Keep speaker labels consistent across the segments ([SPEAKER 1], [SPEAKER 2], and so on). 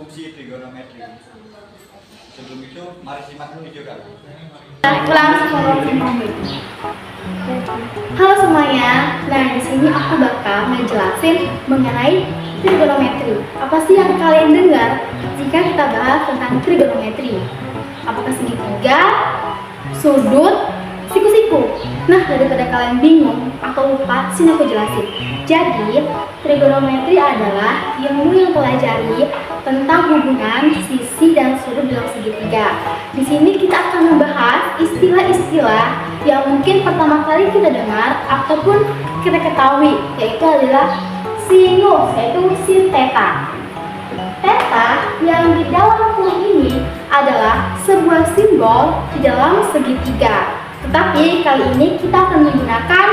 [SPEAKER 1] fungsi trigonometri. Sebelum itu, mari simak dulu juga.
[SPEAKER 2] Halo semuanya. Nah, di sini aku bakal ngejelasin mengenai trigonometri. Apa sih yang kalian dengar jika kita bahas tentang trigonometri? Apakah segitiga, sudut, siku-siku? Nah, daripada kalian bingung atau lupa, sini aku jelasin. Jadi, trigonometri adalah ilmu yang pelajari tentang hubungan sisi dan sudut dalam segitiga. Di sini kita akan membahas istilah-istilah yang mungkin pertama kali kita dengar ataupun kita ketahui, yaitu adalah sinus, yaitu sin theta. Theta yang di dalam kurung ini adalah sebuah simbol di dalam segitiga. Tetapi kali ini kita akan menggunakan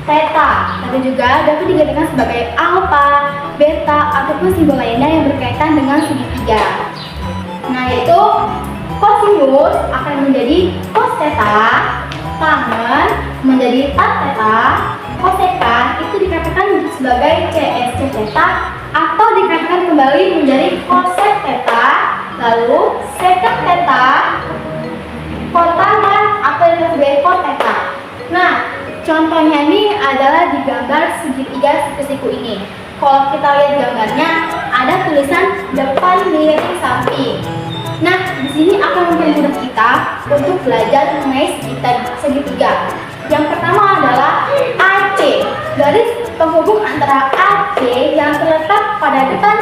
[SPEAKER 2] theta, tapi juga dapat dikatakan sebagai alpha, beta, ataupun simbol lainnya yang berkaitan dengan segitiga. Nah, yaitu kosinus akan menjadi cos theta, tangen menjadi tan theta, kosekan itu dikatakan sebagai CSC theta atau dikatakan kembali menjadi cosec theta, lalu secant theta, kotangan atau yang sebagai cot theta. Nah, contohnya ini adalah di gambar segitiga siku-siku ini. Kalau kita lihat gambarnya, ada tulisan depan miring samping. Nah, di sini akan mempermudah kita untuk belajar mengenai segitiga. Yang pertama adalah AC, garis penghubung antara AC yang terletak pada depan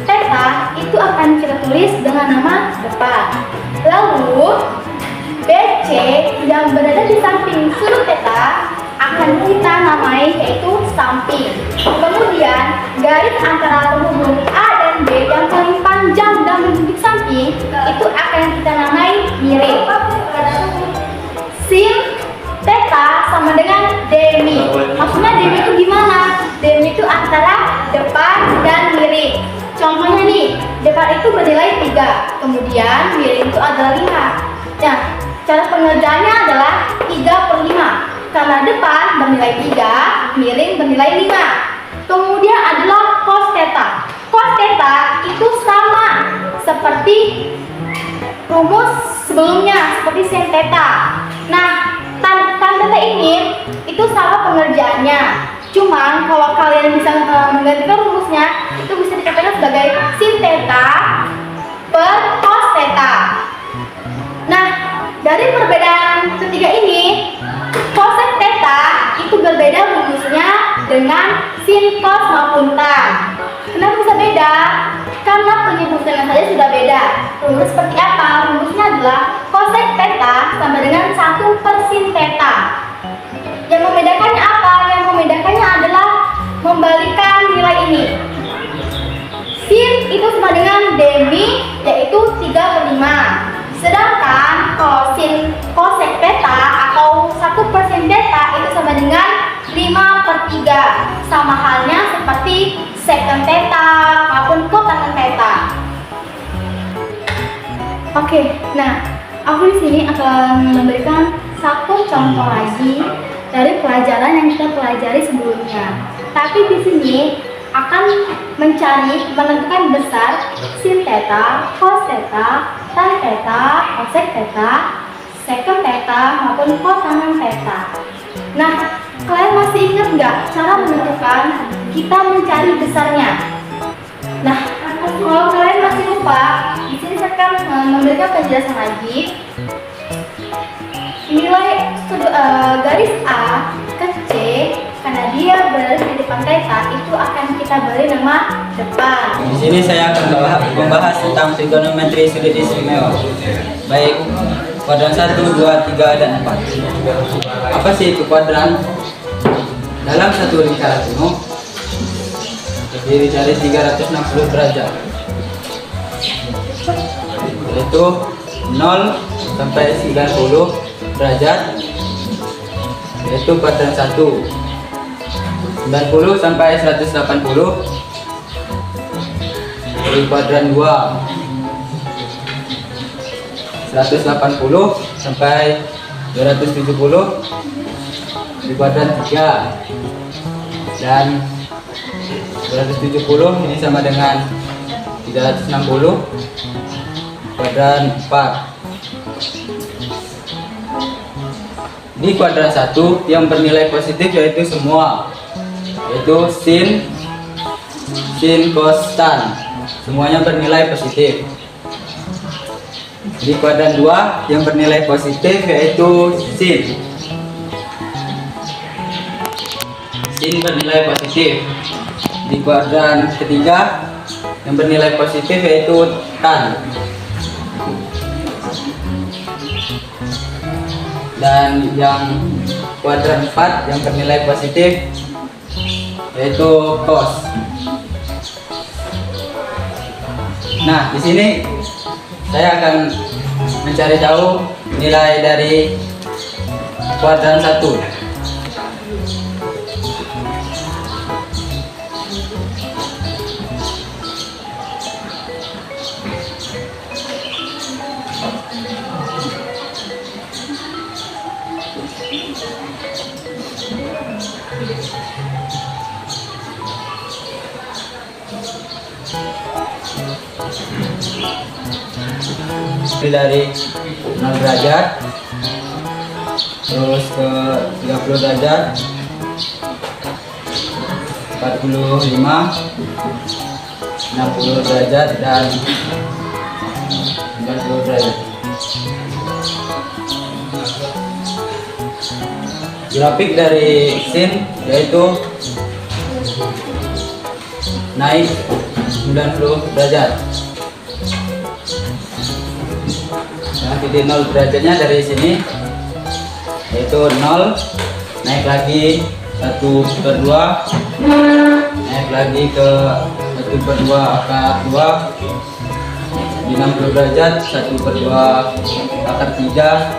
[SPEAKER 2] theta itu akan kita tulis dengan nama depan. Lalu BC yang berada di samping sudut theta akan kita namai yaitu samping. Kemudian garis antara penghubung A dan B yang paling panjang dan bentuk samping itu akan kita namai miring. Sin theta sama dengan demi. Maksudnya demi itu gimana? Demi itu antara depan dan miring. Contohnya nih, depan itu bernilai 3, kemudian miring itu adalah 5. Nah, cara pengerjaannya adalah 3/5. Karena depan bernilai 3, miring bernilai 5. Kemudian adalah cos theta. Cos theta itu sama seperti rumus sebelumnya, seperti sin theta. Nah, tan theta ini itu sama pengerjaannya. Cuman kalau kalian bisa menggantikan rumusnya, itu bisa dikatakan sebagai sin theta per cos theta. Nah, dari perbedaan ketiga ini, cosec theta itu berbeda rumusnya dengan sin cos maupun tan. Kenapa bisa beda? Karena penyebutannya saja sudah beda. Rumus seperti apa? Rumusnya adalah cosec theta sama dengan 1/sin theta. Yang membedakannya apa? Yang membedakannya adalah membalikan nilai ini. Sin itu sama dengan demi, yaitu 3/5. Sedangkan cosec theta atau 1/sin theta itu sama dengan 5/3. Sama halnya seperti secant theta maupun kotangan theta. Oke, nah aku di sini akan memberikan satu contoh lagi dari pelajaran yang kita pelajari sebelumnya. Tapi di sini akan menentukan besar sin theta, cos theta, tan theta, cosec theta, secant theta maupun kotangan theta. Nah, kalian masih ingat nggak cara menentukan kita mencari besarnya? Nah, kalau kalian masih lupa, di sini saya akan memberikan penjelasan lagi. Nilai garis A ke C karena dia berada di depan theta itu akan kita beri nama depan.
[SPEAKER 3] Di sini saya akan membahas tentang trigonometri sudut istimewa, baik kuadran 1, 2, 3, dan 4. Apa sih itu kuadran? Dalam satu lingkaran penuh terdiri dari 360 derajat, yaitu 0 sampai 90 derajat, yaitu kuadran 1. 90 sampai 180 dari kuadran 2. 180 sampai 270 di kuadran 3. Dan 270 ini sama dengan 360 kuadran 4. Di kuadran 1 yang bernilai positif yaitu semua, yaitu sin, cos, tan, semuanya bernilai positif. Di kuadran 2 yang bernilai positif yaitu sin bernilai positif. Di kuadran ketiga yang bernilai positif yaitu tan. Dan yang kuadran 4 yang bernilai positif yaitu cos. Nah, di sini saya akan mencari tahu nilai dari kuadran 1. Dari 0 derajat terus ke 30 derajat, 45, 60 derajat dan 90 derajat. Grafik dari sin yaitu naik 90 derajat. Nah, titik 0 derajatnya dari sini yaitu 0, naik lagi 1/2, naik lagi ke 1/2 akar 2, di 60 derajat 1/2 akar 3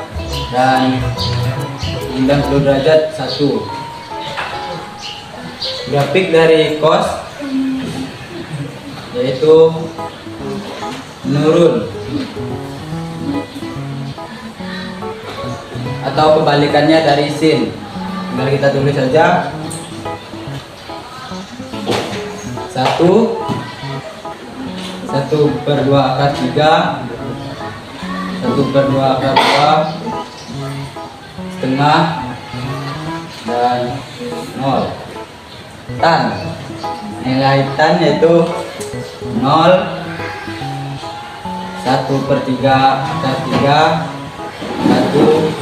[SPEAKER 3] dan 90 derajat 1. Grafik dari cos yaitu menurun atau kebalikannya dari sin. Tinggal kita tulis saja 1/2 akar 3, 1/2 akar 2, setengah dan 0. Tan, nilai tan yaitu 0, 1/3 akar 3, 1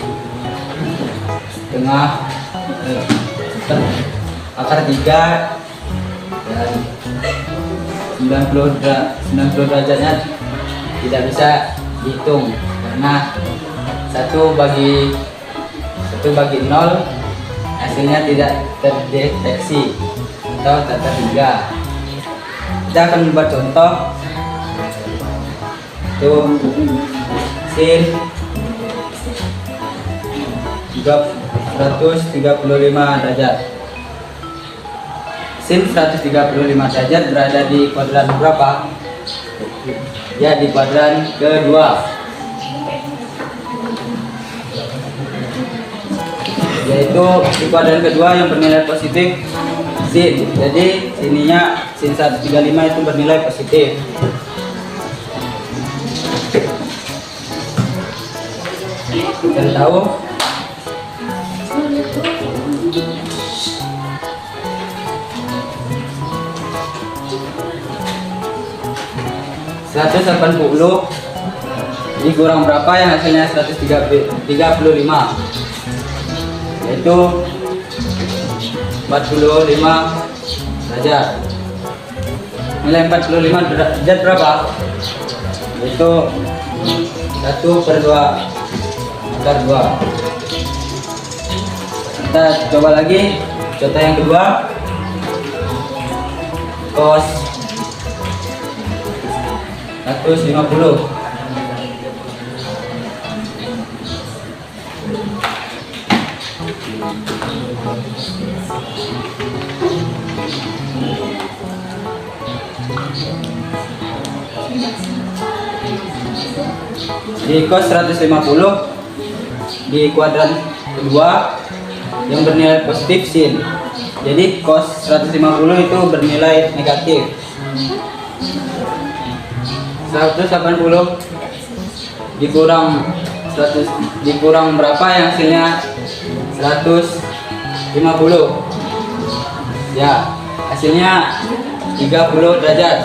[SPEAKER 3] setengah akar 3 dan 90 derajatnya tidak bisa dihitung karena 1 bagi 0 hasilnya tidak terdeteksi atau tak terhingga. Kita akan membuat contoh itu sin 135 derajat. Sin 135 derajat berada di kuadran berapa? Ya, di kuadran kedua, yaitu di kuadran kedua yang bernilai positif sin. Jadi sininya sin 135 itu bernilai positif. Kita tahu 180 dikurang berapa yang hasilnya 135, yaitu 45 derajat. Nilai 45 derajat berapa? Yaitu 1/2 akar 2. Kita coba lagi contoh yang kedua, cos 150. Di cos 150 di kuadran kedua yang bernilai positif sin. Jadi cos 150 itu bernilai negatif. 180 dikurang 100 dikurang berapa yang hasilnya 150. Ya, hasilnya 30 derajat.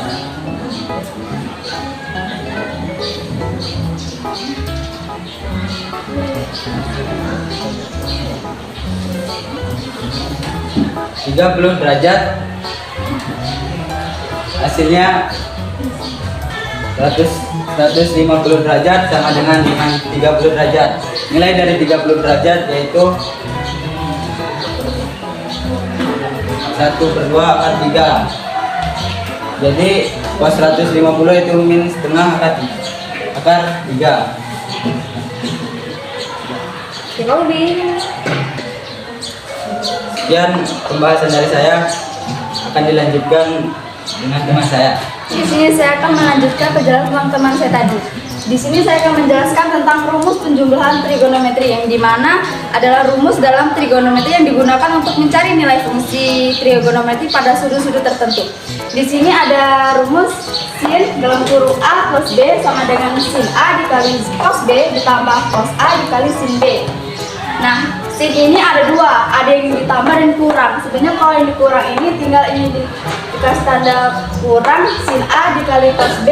[SPEAKER 3] Hasilnya 150 derajat sama dengan 30 derajat. Nilai dari 30 derajat yaitu 1/2 akar 3. Jadi cos 150 itu min setengah akar 3. Sekian pembahasan dari saya, akan dilanjutkan dengan teman saya.
[SPEAKER 2] Di sini saya akan melanjutkan penjelasan teman saya tadi. Di sini saya akan menjelaskan tentang rumus penjumlahan trigonometri, yang dimana adalah rumus dalam trigonometri yang digunakan untuk mencari nilai fungsi trigonometri pada sudut-sudut tertentu. Di sini ada rumus sin dalam kurung A plus B sama dengan sin A dikali cos B ditambah cos A dikali sin B. Nah, sin ini ada dua, ada yang ditambah dan kurang. Sebenarnya kalau yang dikurang ini tinggal ini dikasih tanda kurang, sin A dikali cos B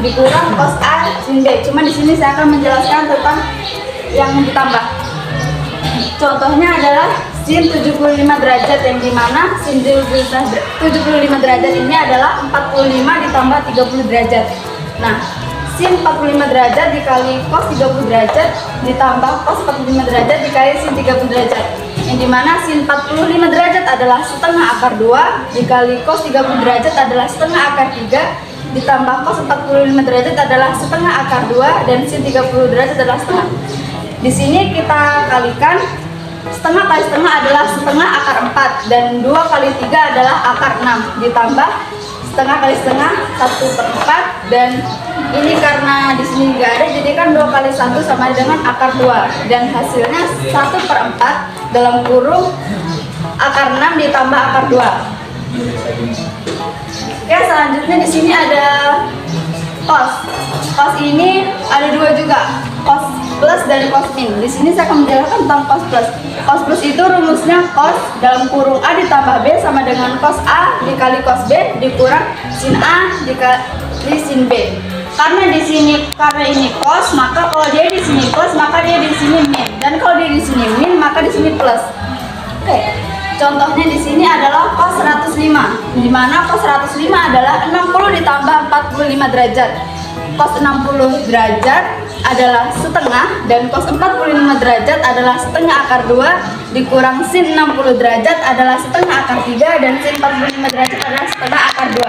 [SPEAKER 2] dikurang cos A sin B. Cuma di sini saya akan menjelaskan tentang yang ditambah. Contohnya adalah sin 75 derajat, yang dimana sin 75 derajat ini adalah 45 ditambah 30 derajat. Nah, sin 45 derajat dikali cos 30 derajat ditambah cos 45 derajat dikali sin 30 derajat, yang dimana sin 45 derajat adalah setengah akar 2 dikali cos 30 derajat adalah setengah akar 3 ditambah cos 45 derajat adalah setengah akar 2 dan sin 30 derajat adalah setengah. Di sini kita kalikan, setengah kali setengah adalah setengah akar 4 dan 2 kali 3 adalah akar 6 ditambah setengah kali setengah 1/4, dan ini karena di sini nggak ada jadi kan 2 kali 1 sama dengan akar 2 dan hasilnya 1/4 dalam kurung akar 6 ditambah akar 2. Oke, selanjutnya di sini ada cos. Cos ini ada dua juga, cos plus dan cos min. Di sini saya akan menjelaskan tentang cos plus. Cos plus itu rumusnya cos dalam kurung A ditambah B sama dengan cos A dikali cos B dikurang sin A dikali sin B. Karena di sini ini cos, maka kalau dia di sini plus maka dia di sini min, dan kalau dia di sini min maka di sini plus. Oke. Contohnya di sini adalah cos 105, di mana cos 105 adalah 60 ditambah 45 derajat. Cos 60 derajat adalah setengah dan cos 45 derajat adalah setengah akar 2 dikurang sin 60 derajat adalah setengah akar 3 dan sin 45 derajat adalah setengah akar 2.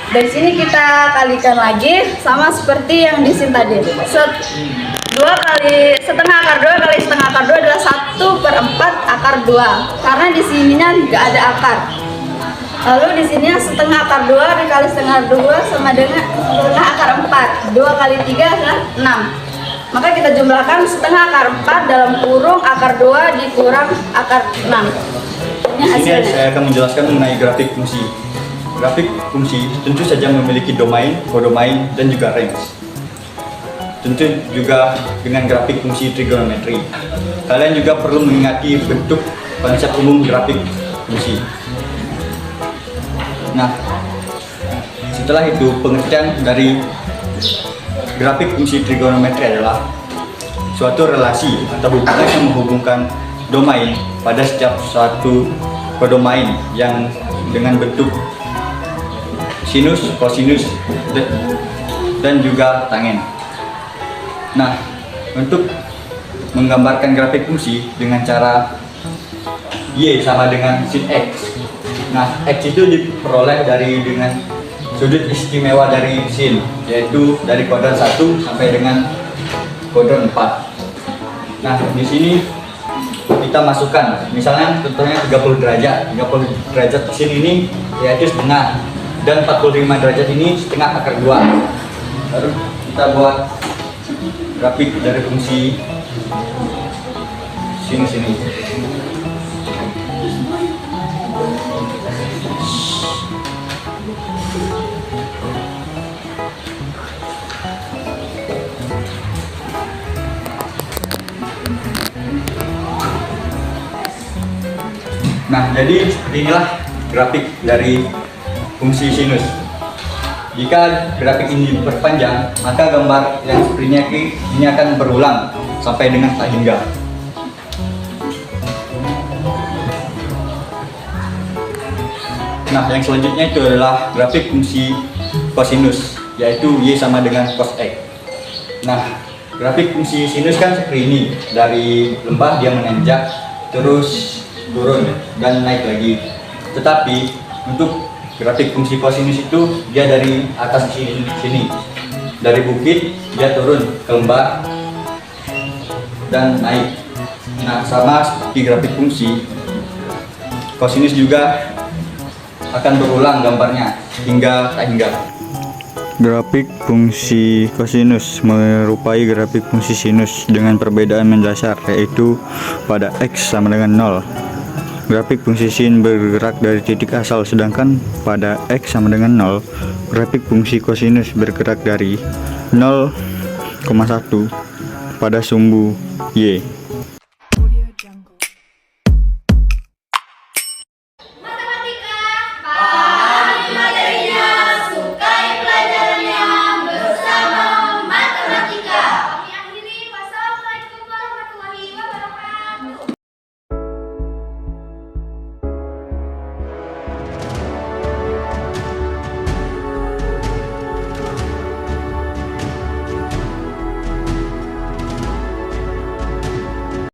[SPEAKER 2] Dari sini kita kalikan lagi sama seperti yang di sin tadi. 2 kali setengah akar 2 kali setengah akar 2 adalah 1/4 akar 2, karena di sininya nggak ada akar. Lalu di sini setengah akar 2 dikali setengah 2 sama dengan setengah akar 4. 2 kali 3 adalah 6. Maka kita jumlahkan setengah akar 4 dalam kurung akar 2 dikurang akar 6. Ini hasilnya.
[SPEAKER 1] Saya akan menjelaskan mengenai grafik fungsi. Grafik fungsi tentu saja memiliki domain, kodomain, dan juga range. Tentu juga dengan grafik fungsi trigonometri. Kalian juga perlu mengingati bentuk konsep umum grafik fungsi. Nah, setelah itu pengertian dari grafik fungsi trigonometri adalah suatu relasi atau hubungan yang menghubungkan domain pada setiap suatu kodomain yang dengan bentuk sinus, kosinus, dan juga tangen. Nah, untuk menggambarkan grafik fungsi dengan cara Y sama dengan sin X. Nah, X itu diperoleh dengan sudut istimewa dari sin, yaitu dari kuadran 1 sampai dengan kuadran 4. Nah, di sini kita masukkan, misalnya contohnya 30 derajat. 30 derajat sin ini yaitu setengah, dan 45 derajat ini setengah akar 2. Lalu kita buat grafik dari fungsi sinus ini. Nah, jadi inilah grafik dari fungsi sinus. Jika grafik ini diperpanjang, maka gambar yang sepertinya ini akan berulang sampai dengan tak hingga. Nah, yang selanjutnya itu adalah grafik fungsi kosinus, yaitu Y sama dengan cos X. Nah, grafik fungsi sinus kan seperti ini, dari lembah dia menanjak, terus turun dan naik lagi. Tetapi untuk grafik fungsi kosinus itu dia dari atas sini, dari bukit dia turun ke lembah dan naik. Nah, sama seperti grafik fungsi kosinus juga akan berulang gambarnya hingga tak hingga. Grafik fungsi kosinus menyerupai grafik fungsi sinus dengan perbedaan mendasar, yaitu pada X sama dengan 0. Grafik fungsi sin bergerak dari titik asal, sedangkan pada X sama dengan 0, grafik fungsi kosinus bergerak dari 0,1 pada sumbu Y.